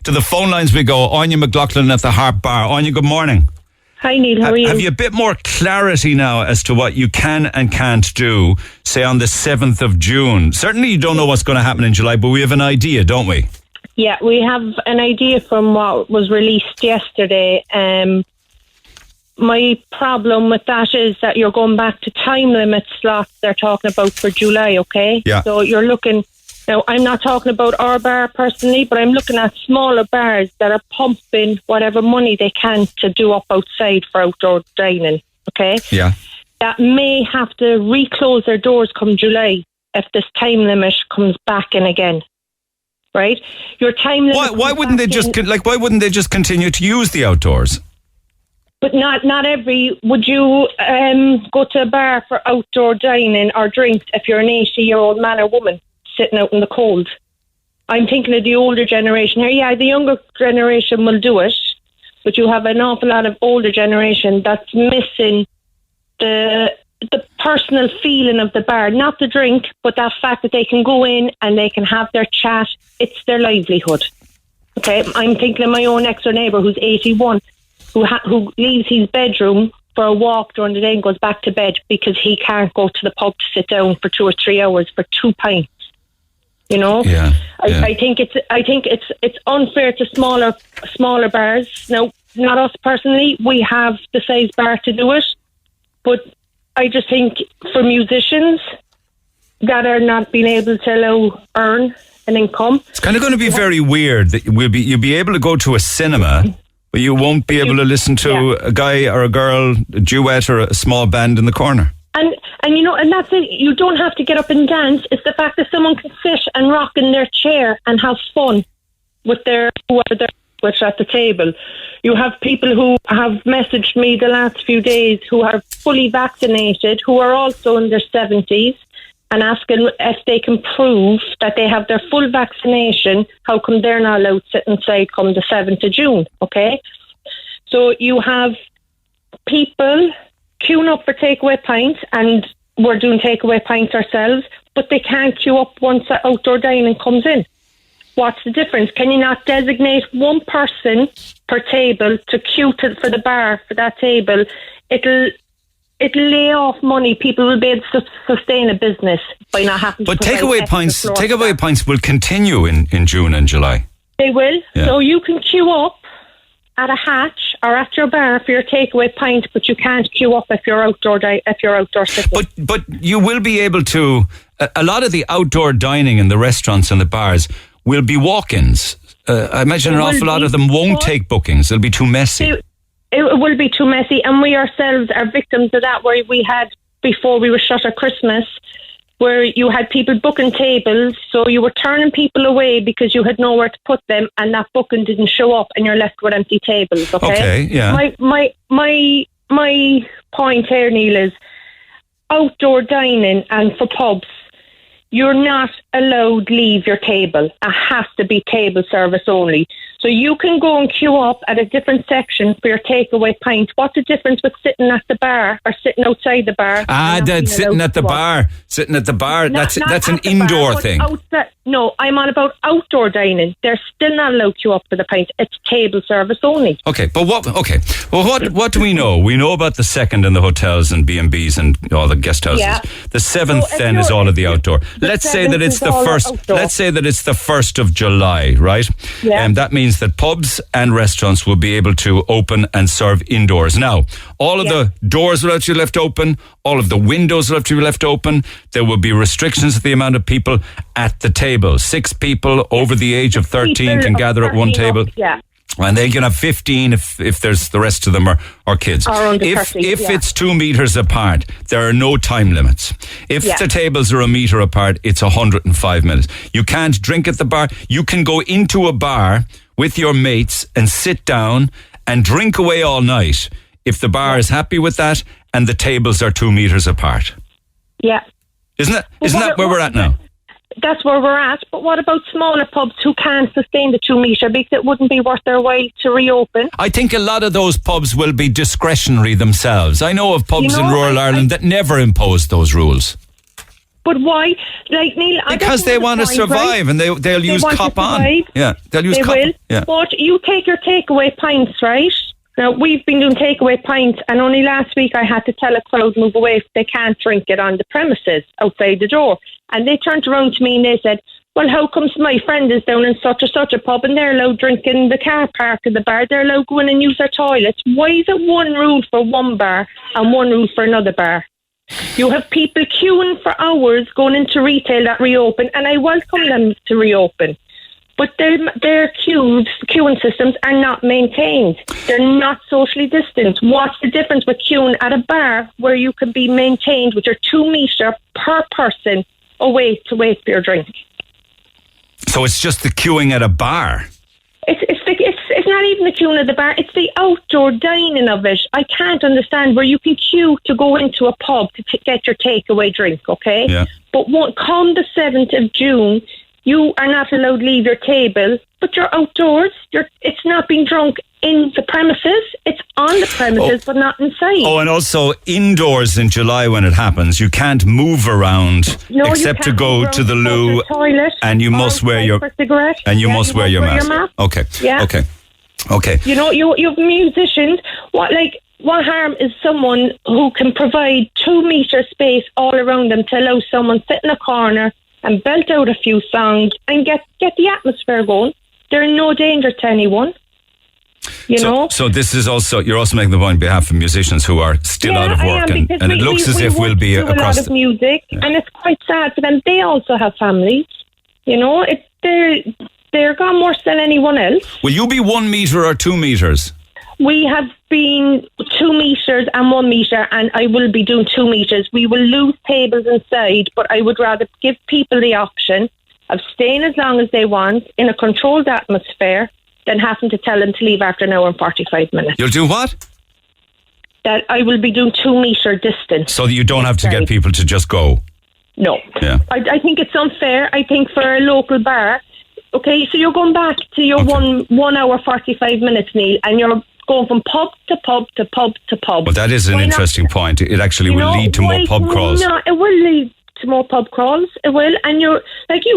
To the phone lines we go. Anya McLaughlin at the Harp Bar. Anya, good morning. Hi Neil, how are you? Have you a bit more clarity now as to what you can and can't do, say on the 7th of June? Certainly you don't know what's going to happen in July, but we have an idea, don't we? Yeah, we have an idea from what was released yesterday. My problem with that is that you're going back to time limit slots they're talking about for July, okay? Yeah. So you're looking... Now, I'm not talking about our bar personally, but I'm looking at smaller bars that are pumping whatever money they can to do up outside for outdoor dining, okay? Yeah. That may have to reclose their doors come July if this time limit comes back in again, right? Your time limit... Why wouldn't they just continue to use the outdoors? But not every... Would you go to a bar for outdoor dining or drinks if you're an 80-year-old man or woman sitting out in the cold? I'm thinking of the older generation here. Yeah, the younger generation will do it, but you have an awful lot of older generation that's missing the personal feeling of the bar. Not the drink, but that fact that they can go in and they can have their chat. It's their livelihood. Okay, I'm thinking of my own next-door neighbour who's 81, who leaves his bedroom for a walk during the day and goes back to bed because he can't go to the pub to sit down for 2 or 3 hours for 2 pints. You know, I think it's unfair to smaller bars. Now, not us personally, we have the size bar to do it, but I just think for musicians that are not being able to earn an income, it's kind of going to be very weird that you'll be able to go to a cinema, but you won't be able to listen to a guy or a girl, a duet or a small band in the corner. And you know, and that's it. You don't have to get up and dance. It's the fact that someone can sit and rock in their chair and have fun with whoever they're with at the table. You have people who have messaged me the last few days who are fully vaccinated, who are also in their 70s, and asking if they can prove that they have their full vaccination. How come they're not allowed to sit inside come the 7th of June? Okay, so you have people queuing up for takeaway pints, and we're doing takeaway pints ourselves, but they can't queue up once outdoor dining comes in. What's the difference? Can you not designate one person per table to queue for the bar for that table? It'll lay off money. People will be able to sustain a business by not having to. But takeaway pints will continue in June and July. They will. Yeah. So you can queue up at a hatch or at your bar for your takeaway pint, but you can't queue up if you're outdoor sitting. But you will be able to. A lot of the outdoor dining in the restaurants and the bars will be walk-ins. I imagine an awful lot of them won't take bookings. It'll be too messy. It will be too messy, and we ourselves are victims of that. Where we had before we were shut at Christmas, where you had people booking tables, so you were turning people away because you had nowhere to put them, and that booking didn't show up, and you're left with empty tables. Okay, yeah. My point here, Neil, is outdoor dining and for pubs, you're not allowed to leave your table. It has to be table service only. So you can go and queue up at a different section for your takeaway pint. What's the difference with sitting at the bar or sitting outside the bar? Sitting at the bar. Sitting at the bar. That's an indoor thing. No, I'm on about outdoor dining. They're still not allowed to queue up for the pint. It's table service only. Okay, but what do we know? We know about the 2nd and the hotels and B&Bs and all the guest houses. Yeah. The 7th then is all of the outdoor. Let's say that it's the first. Let's say that it's the 1st of July, right? Yeah. And that means that pubs and restaurants will be able to open and serve indoors. Now, all of the doors will have to be left open. All of the windows will have to be left open. There will be restrictions to the amount of people at the table. 6 people over the age of 13 can gather at one table. Yeah. And they can have 15 if there's the rest of them are kids. If it's 2 meters apart, there are no time limits. If the tables are a meter apart, it's 105 minutes. You can't drink at the bar. You can go into a bar with your mates and sit down and drink away all night if the bar is happy with that and the tables are 2 meters apart. Yeah. Isn't that where we're at now? That's where we're at, but what about smaller pubs who can't sustain the 2 metre because it wouldn't be worth their while to reopen? I think a lot of those pubs will be discretionary themselves. I know of pubs in rural Ireland that never impose those rules. But why? Like, Neil, because they want to survive, right? And they'll use cop on. Yeah, they'll use cop on. Yeah. But you take your takeaway pints, right? Now, we've been doing takeaway pints, and only last week I had to tell a crowd move away if they can't drink it on the premises outside the door. And they turned around to me and they said, well, how comes my friend is down in such a pub and they're allowed drinking in the car park of the bar, they're allowed to go in and use their toilets? Why is it one rule for one bar and one rule for another bar? You have people queuing for hours going into retail that reopen, and I welcome them to reopen. But their queuing systems are not maintained. They're not socially distanced. What's the difference with queuing at a bar where you can be maintained with your 2 metre per person away to wait for your drink? So it's just the queuing at a bar? It's not even the queuing at the bar. It's the outdoor dining of it. I can't understand where you can queue to go into a pub to get your takeaway drink, okay? Yeah. But come the 7th of June, you are not allowed to leave your table, but you're outdoors. It's not being drunk in the premises. It's on the premises, but not inside. Oh, and also indoors in July when it happens, you can't move around except to go to the loo, and you must wear your mask. Okay. Yeah. Okay. You know, you have musicians. What harm is someone who can provide 2 metre space all around them to allow someone sit in a corner and belt out a few songs and get the atmosphere going? They're in no danger to anyone. You know? So this is also, you're also making the point on behalf of musicians who are still out of work, and it looks as if we'll be across a lot of music, and it's quite sad for them. They also have families. You know, they're gone worse than anyone else. Will you be 1 metre or 2 metres? We have been 2 metres and 1 metre, and I will be doing 2 metres. We will lose tables inside, but I would rather give people the option of staying as long as they want in a controlled atmosphere than having to tell them to leave after an hour and 45 minutes. You'll do what? That I will be doing 2 metre distance. So that you don't have to get people to just go? No. Yeah. I think it's unfair. I think for a local bar, okay, so you're going back to your 1 hour 45 minutes, Neil, and you're going from pub to pub to pub to pub. Well, that is an interesting point. It actually will lead to more pub crawls. No, it will lead to more pub crawls. It will. And you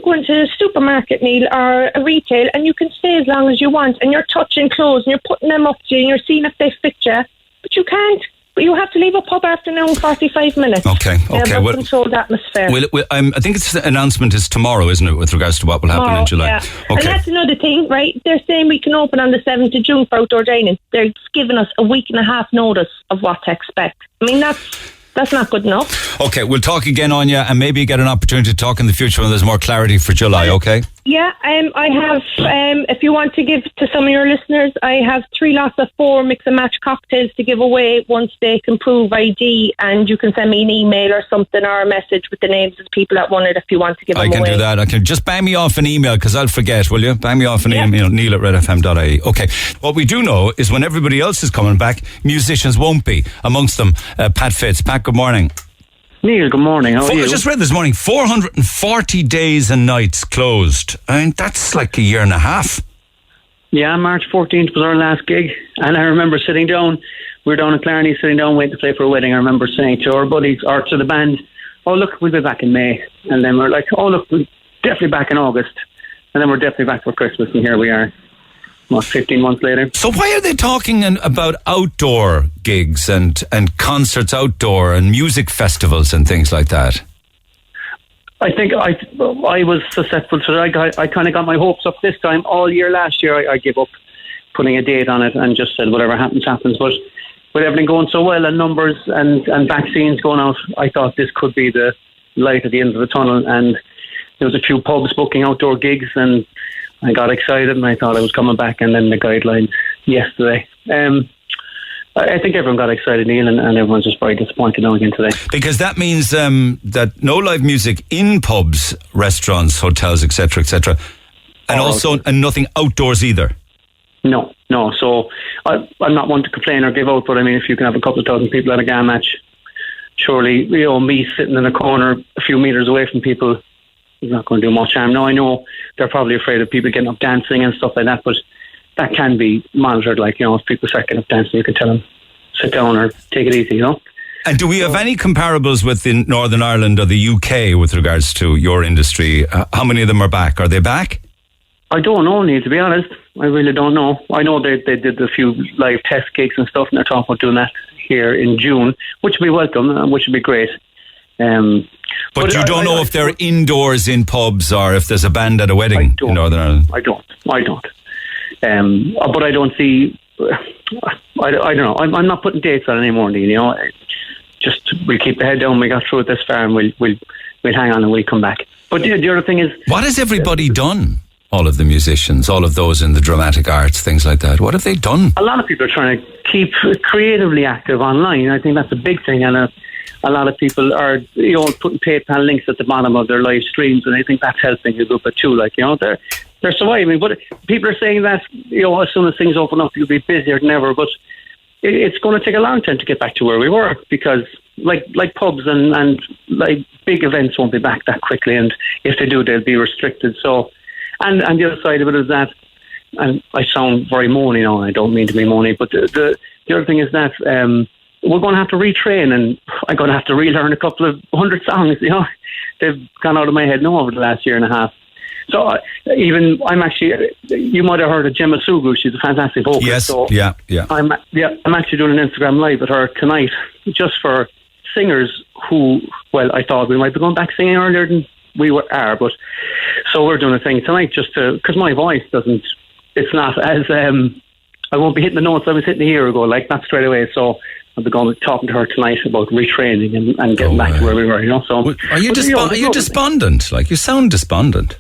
go into a supermarket, Neil, or a retail, and you can stay as long as you want, and you're touching clothes, and you're putting them up to you, and you're seeing if they fit you. But you can't. You have to leave a pub after now in 45 minutes. Okay. Well, controlled atmosphere. I think its announcement is tomorrow, isn't it, with regards to what will happen in July? Yeah. Okay. And that's another thing, right? They're saying we can open on the 7th of June for outdoor dining. They're giving us a week and a half notice of what to expect. I mean, that's not good enough. Okay, we'll talk again, Anya, and maybe get an opportunity to talk in the future when there's more clarity for July, okay? Yeah, I have, if you want to give to some of your listeners, I have 3 lots of 4 mix and match cocktails to give away once they can prove ID, and you can send me an email or something or a message with the names of the people that won it if you want to give them away. I can do that. I can just bang me off an email because I'll forget, will you? Bang me off an email, neil@redfm.ie. Okay, what we do know is when everybody else is coming back, musicians won't be. Amongst them, Pat Fitz. Pat, good morning. Neil, good morning. How are you? I just read this morning, 440 days and nights closed. I mean, that's like a year and a half. Yeah, March 14th was our last gig. And I remember sitting down, we were down in Clarny, sitting down waiting to play for a wedding. I remember saying to our buddies, or to the band, oh, look, we'll be back in May. And then we're like, oh, look, we're definitely back in August. And then we're definitely back for Christmas. And here we are. 15 months later. So why are they talking about outdoor gigs and concerts outdoor and music festivals and things like that? I think I was susceptible to it. I kind of got my hopes up this time. All year last year I gave up putting a date on it and just said whatever happens, happens. But with everything going so well and numbers and vaccines going out, I thought this could be the light at the end of the tunnel. And there was a few pubs booking outdoor gigs, and I got excited and I thought I was coming back, and then the guidelines yesterday. I think everyone got excited, Neil, and everyone's just very disappointed now again today. Because that means that no live music in pubs, restaurants, hotels, etc., and nothing outdoors either. No. So I'm not one to complain or give out, but I mean, if you can have a couple of thousand people at a GAM match, surely, me sitting in a corner a few metres away from people is not going to do much harm. Now, I know they're probably afraid of people getting up dancing and stuff like that, but that can be monitored. Like, if people start getting up dancing, you can tell them, sit down or take it easy, And do we have any comparables with in Northern Ireland or the UK with regards to your industry? How many of them are back? Are they back? I don't know, Neil, to be honest. I really don't know. I know they did a few live test gigs and stuff, and they're talking about doing that here in June, which would be welcome and which would be great. But you don't know if they're indoors in pubs or if there's a band at a wedding in Northern Ireland? I don't. But I don't see... I don't know. I'm not putting dates on anymore, Neil, you know. Just, we'll keep the head down. We got through it this far and we'll hang on and we'll come back. But the other thing is... What has everybody done? All of the musicians, all of those in the dramatic arts, things like that. What have they done? A lot of people are trying to keep creatively active online. I think that's a big thing, and a lot of people are, you know, putting PayPal links at the bottom of their live streams, and I think that's helping a little bit too. Like, you know, they're surviving. But people are saying that, you know, as soon as things open up, you'll be busier than ever. But it's going to take a long time to get back to where we were, because like pubs and like big events won't be back that quickly, and if they do, they'll be restricted. So. And the other side of it is that, and I sound very moany now, and I don't mean to be moany, but the other thing is that we're going to have to retrain, and I'm going to have to relearn a couple of 100 songs, you know. They've gone out of my head now over the last year and a half. So I'm actually, you might have heard of Gemma Sugu. She's a fantastic vocalist. Yes, so yeah. I'm actually doing an Instagram live with her tonight, just for singers who, well, I thought we might be going back singing earlier than we are, but so we're doing a thing tonight just to, because my voice it's not as I won't be hitting the notes I was hitting a year ago, like not straight away. So I'll be talking to her tonight about retraining and getting back to where we were, you know. So are you despondent? Like, you sound despondent.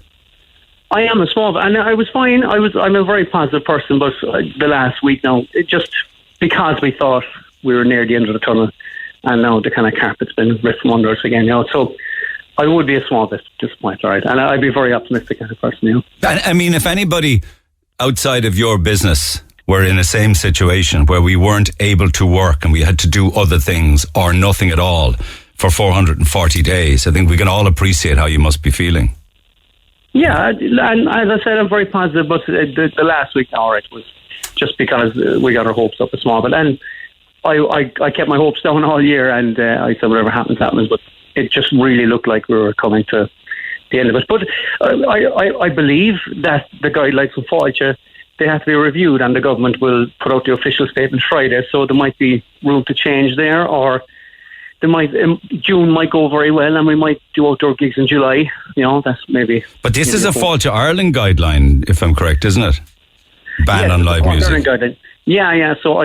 I am a small, and I was fine. I'm a very positive person, but the last week now, it just because we thought we were near the end of the tunnel, and now the kind of carpet's been ripped from under us again, you know. So I would be a small bit disappointed, right? And I'd be very optimistic as a person, you know. I mean, if anybody outside of your business were in the same situation where we weren't able to work and we had to do other things or nothing at all for 440 days, I think we can all appreciate how you must be feeling. Yeah, and as I said, I'm very positive, but the last week, all right, was just because we got our hopes up a small bit. And I kept my hopes down all year, and I said whatever happens, but it just really looked like we were coming to the end of it. But I believe that the guidelines from Fáilte, they have to be reviewed, and the government will put out the official statement Friday, so there might be room to change there, or June might go very well, and we might do outdoor gigs in July. You know, that's maybe... But this is a Fáilte Ireland guideline, if I'm correct, isn't it? Ban on live music. Yeah. So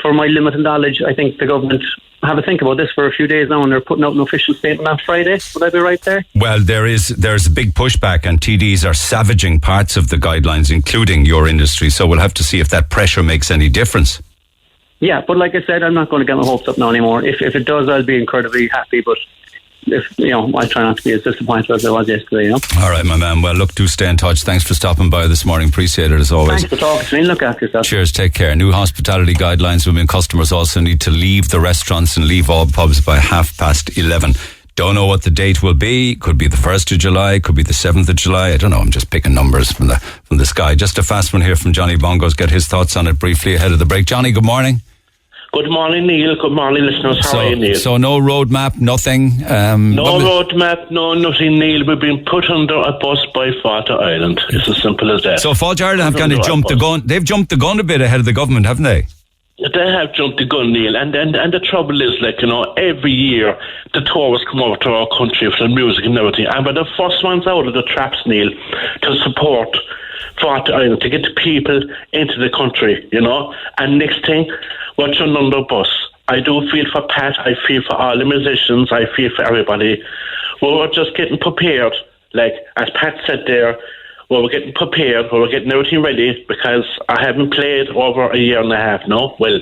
for my limited knowledge, I think the government have a think about this for a few days now, and they're putting out an official statement on Friday. Would I be right there? Well, there's a big pushback, and TDs are savaging parts of the guidelines, including your industry. So we'll have to see if that pressure makes any difference. Yeah, but like I said, I'm not going to get my hopes up now anymore. If it does, I'll be incredibly happy. But I try not to be as disappointed as I was yesterday. You know. All right, my man. Well, look, do stay in touch. Thanks for stopping by this morning. Appreciate it as always. Thanks for talking to me. Look after yourself. Cheers. Take care. New hospitality guidelines will mean customers also need to leave the restaurants and leave all pubs by 11:30. Don't know what the date will be. Could be the 1st of July. Could be the 7th of July. I don't know. I'm just picking numbers from the sky. Just a fast one here from Johnny Bongos. Get his thoughts on it briefly ahead of the break. Johnny, good morning. Good morning, Neil. Good morning, listeners. How are you, Neil? So no roadmap, nothing? No roadmap, no nothing, Neil. We've been put under a bus by Fáilte Ireland. It's as simple as that. So Fáilte Ireland have kind of jumped the gun. They've jumped the gun a bit ahead of the government, haven't they? They have jumped the gun, Neil. And the trouble is, every year the tourists come over to our country for the music and everything. And we're the first ones out of the traps, Neil, to support Fáilte Ireland, to get the people into the country, And next thing, we're turned under a bus. I do feel for Pat, I feel for all the musicians, I feel for everybody. We're just getting prepared, as Pat said there, we're getting prepared, we're getting everything ready, because I haven't played over a year and a half now. Well,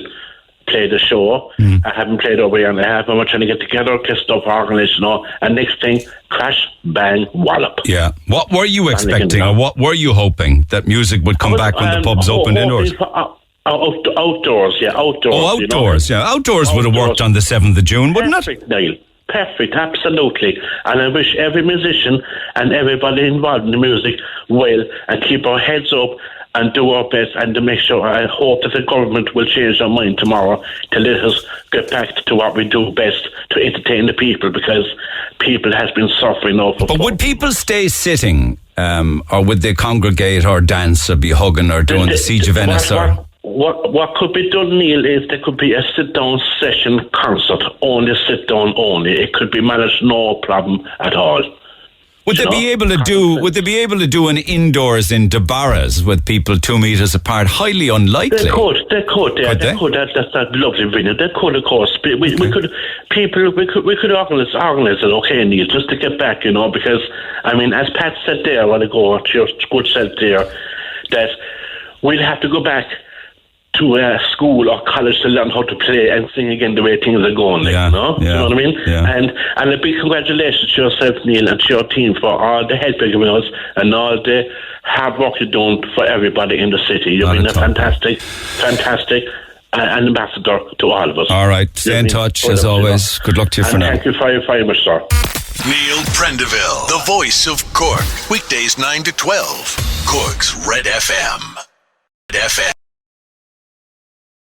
played a show. I haven't played over a year and a half, and we're trying to get together, get stuff organised, and next thing, crash, bang, wallop. Yeah. What were you expecting, or what were you hoping, that music would come back when the pubs opened indoors? Outdoors, yeah, outdoors. Oh, outdoors, yeah. Outdoors would have worked on the 7th of June, wouldn't it? Perfect, Neil. Perfect, absolutely. And I wish every musician and everybody involved in the music well, and keep our heads up and do our best, and to make sure. I hope that the government will change their mind tomorrow to let us get back to what we do best, to entertain the people, because people has been suffering now. But would people stay sitting, or would they congregate or dance or be hugging or doing the Siege of Venice? What could be done, Neil, is there could be a sit-down session concert, only sit-down only. It could be managed, no problem at all. Would they be able to do an indoors in Debarras with people 2 meters apart? Highly unlikely. They could. That's that lovely venue. They could, of course. We could organise it. Okay, Neil, just to get back, because I mean, as Pat said there a while ago, good said there, that we'll have to go back to a school or college to learn how to play and sing again the way things are going, you know what I mean? Yeah. And a big congratulations to yourself, Neil, and to your team for all the help you're giving us and all the hard work you're doing for everybody in the city. You've been a fantastic ambassador to all of us. All right, stay in touch as always. Good luck to you for now. Thank you very much, sir. Neil Prendeville, the voice of Cork, weekdays 9 to 12, Cork's Red FM. Red FM.